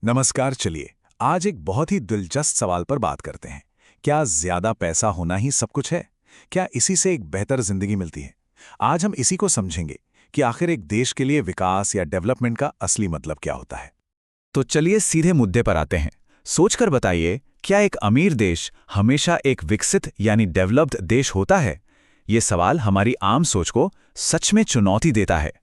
नमस्कार। चलिए आज एक बहुत ही दिलचस्प सवाल पर बात करते हैं। क्या ज्यादा पैसा होना ही सब कुछ है? क्या इसी से एक बेहतर जिंदगी मिलती है? आज हम इसी को समझेंगे कि आखिर एक देश के लिए विकास या डेवलपमेंट का असली मतलब क्या होता है। तो चलिए सीधे मुद्दे पर आते हैं। सोचकर बताइए, क्या एक अमीर देश हमेशा एक विकसित यानी डेवलप्ड देश होता है? ये सवाल हमारी आम सोच को सच में चुनौती देता है।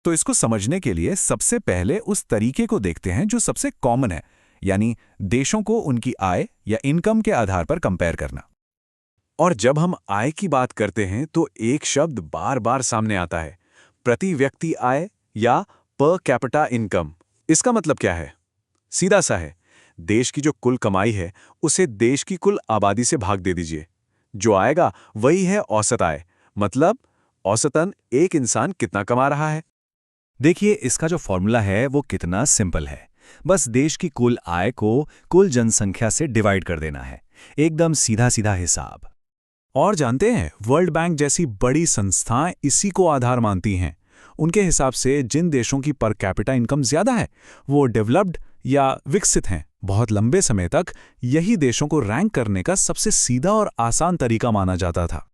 तो इसको समझने के लिए सबसे पहले उस तरीके को देखते हैं जो सबसे कॉमन है, यानी देशों को उनकी आय या इनकम के आधार पर कंपेयर करना। और जब हम आय की बात करते हैं तो एक शब्द बार बार सामने आता है, प्रति व्यक्ति आय या पर कैपिटा इनकम। इसका मतलब क्या है? सीधा सा है, देश की जो कुल कमाई है उसे देश की कुल आबादी से भाग दे दीजिए। जो आएगा वही है औसत आय, मतलब औसतन एक इंसान कितना कमा रहा है। देखिए, इसका जो फॉर्मूला है वो कितना सिंपल है। बस देश की कुल आय को कुल जनसंख्या से डिवाइड कर देना है। एकदम सीधा सीधा हिसाब। और जानते हैं, वर्ल्ड बैंक जैसी बड़ी संस्थाएं इसी को आधार मानती हैं। उनके हिसाब से जिन देशों की पर कैपिटा इनकम ज्यादा है वो डेवलप्ड या विकसित हैं। बहुत लंबे समय तक यही देशों को रैंक करने का सबसे सीधा और आसान तरीका माना जाता था।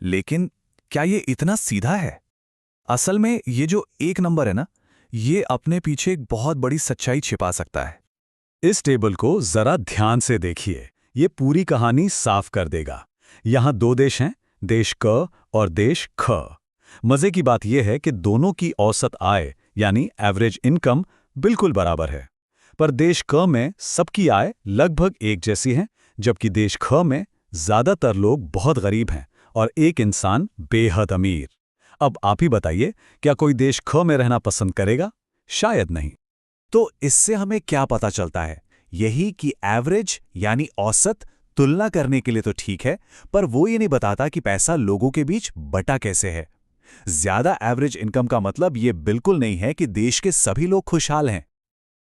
लेकिन क्या ये इतना सीधा है? असल में ये जो एक नंबर है ना, ये अपने पीछे एक बहुत बड़ी सच्चाई छिपा सकता है। इस टेबल को जरा ध्यान से देखिए, ये पूरी कहानी साफ कर देगा। यहाँ दो देश हैं, देश क और देश ख। मजे की बात यह है कि दोनों की औसत आय यानी एवरेज इनकम बिल्कुल बराबर है। पर देश क में सबकी आय लगभग एक जैसी है, जबकि देश ख में ज्यादातर लोग बहुत गरीब हैं और एक इंसान बेहद अमीर। अब आप ही बताइए, क्या कोई देश ख में रहना पसंद करेगा? शायद नहीं। तो इससे हमें क्या पता चलता है? यही कि एवरेज यानी औसत तुलना करने के लिए तो ठीक है, पर वो ये नहीं बताता कि पैसा लोगों के बीच बटा कैसे है। ज्यादा एवरेज इनकम का मतलब ये बिल्कुल नहीं है कि देश के सभी लोग खुशहाल हैं।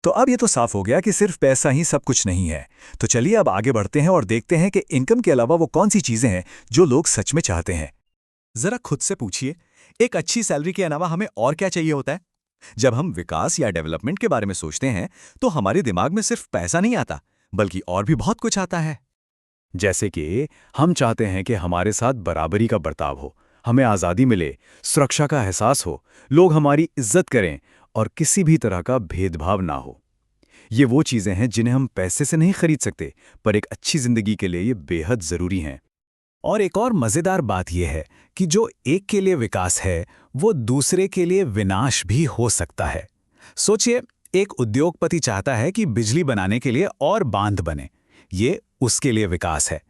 तो अब ये तो साफ हो गया कि सिर्फ पैसा ही सब कुछ नहीं है। तो चलिए अब आगे बढ़ते हैं और देखते हैं कि इनकम के अलावा वो कौन सी चीजें हैं जो लोग सच में चाहते हैं। जरा खुद से पूछिए, एक अच्छी सैलरी के अलावा हमें और क्या चाहिए होता है? जब हम विकास या डेवलपमेंट के बारे में सोचते हैं तो हमारे दिमाग में सिर्फ पैसा नहीं आता, बल्कि और भी बहुत कुछ आता है। जैसे कि हम चाहते हैं कि हमारे साथ बराबरी का बर्ताव हो, हमें आज़ादी मिले, सुरक्षा का एहसास हो, लोग हमारी इज्जत करें और किसी भी तरह का भेदभाव ना हो। ये वो चीज़ें हैं जिन्हें हम पैसे से नहीं खरीद सकते, पर एक अच्छी जिंदगी के लिए ये बेहद ज़रूरी हैं। और एक और मज़ेदार बात यह है कि जो एक के लिए विकास है वो दूसरे के लिए विनाश भी हो सकता है। सोचिए, एक उद्योगपति चाहता है कि बिजली बनाने के लिए और बांध बने। ये उसके लिए विकास है।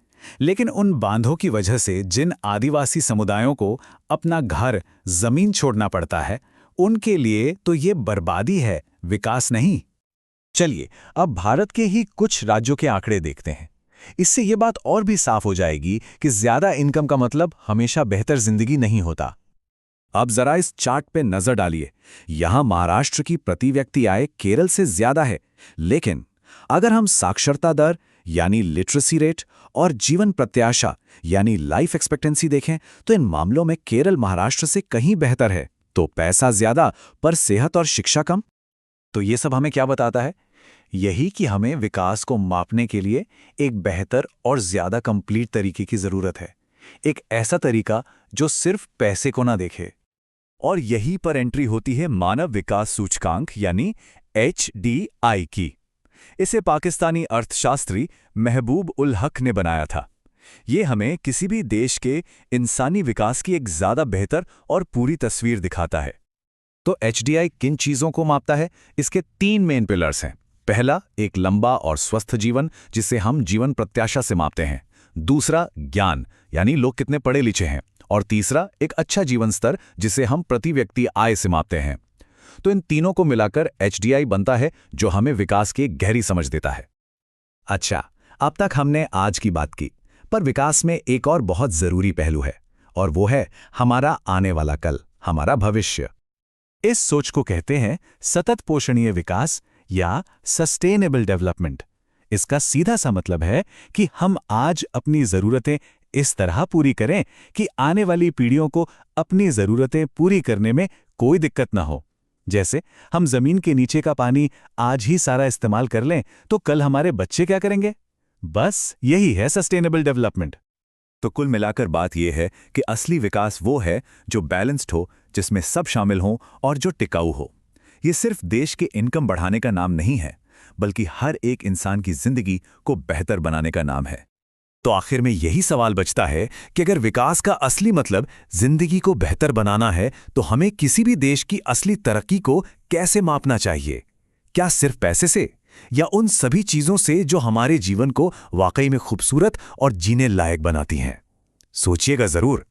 लेकिन उन बांधों की वजह से जिन आदिवासी समुदायों को अपना घर, जमीन छोड़ना पड़ता है, उनके लिए तो ये बर्बादी है, विकास नहीं। चलिए अब भारत के ही कुछ राज्यों के आंकड़े देखते हैं। इससे ये बात और भी साफ हो जाएगी कि ज्यादा इनकम का मतलब हमेशा बेहतर जिंदगी नहीं होता। अब जरा इस चार्ट पे नजर डालिए। यहां महाराष्ट्र की प्रति व्यक्ति आय केरल से ज्यादा है, लेकिन अगर हम साक्षरता दर यानी लिटरेसी रेट और जीवन प्रत्याशा यानी लाइफ एक्सपेक्टेंसी देखें तो इन मामलों में केरल महाराष्ट्र से कहीं बेहतर है। तो पैसा ज्यादा पर सेहत और शिक्षा कम। तो ये सब हमें क्या बताता है? यही कि हमें विकास को मापने के लिए एक बेहतर और ज्यादा कंप्लीट तरीके की जरूरत है। एक ऐसा तरीका जो सिर्फ पैसे को ना देखे। और यही पर एंट्री होती है मानव विकास सूचकांक यानी HDI की। इसे पाकिस्तानी अर्थशास्त्री महबूब उल हक ने बनाया था। ये हमें किसी भी देश के इंसानी विकास की एक ज्यादा बेहतर और पूरी तस्वीर दिखाता है। तो HDI किन चीजों को मापता है? इसके 3 मेन पिलर्स हैं। पहला, एक लंबा और स्वस्थ जीवन, जिसे हम जीवन प्रत्याशा से मापते हैं। दूसरा, ज्ञान यानी लोग कितने पढ़े लिखे हैं। और तीसरा, एक अच्छा जीवन स्तर, जिसे हम प्रति व्यक्ति आय से मापते हैं। तो इन तीनों को मिलाकर HDI बनता है, जो हमें विकास की एक गहरी समझ देता है। अच्छा, अब तक हमने आज की बात की, पर विकास में एक और बहुत जरूरी पहलू है, और वो है हमारा आने वाला कल, हमारा भविष्य। इस सोच को कहते हैं सतत पोषणीय विकास या सस्टेनेबल डेवलपमेंट। इसका सीधा सा मतलब है कि हम आज अपनी जरूरतें इस तरह पूरी करें कि आने वाली पीढ़ियों को अपनी जरूरतें पूरी करने में कोई दिक्कत ना हो। जैसे हम जमीन के नीचे का पानी आज ही सारा इस्तेमाल कर लें तो कल हमारे बच्चे क्या करेंगे? बस यही है सस्टेनेबल डेवलपमेंट। तो कुल मिलाकर बात यह है कि असली विकास वो है जो बैलेंस्ड हो, जिसमें सब शामिल हों और जो टिकाऊ हो। ये सिर्फ देश के इनकम बढ़ाने का नाम नहीं है, बल्कि हर एक इंसान की जिंदगी को बेहतर बनाने का नाम है। तो आखिर में यही सवाल बचता है कि अगर विकास का असली मतलब जिंदगी को बेहतर बनाना है तो हमें किसी भी देश की असली तरक्की को कैसे मापना चाहिए? क्या सिर्फ पैसे से, या उन सभी चीजों से जो हमारे जीवन को वाकई में खूबसूरत और जीने लायक बनाती हैं? सोचिएगा जरूर।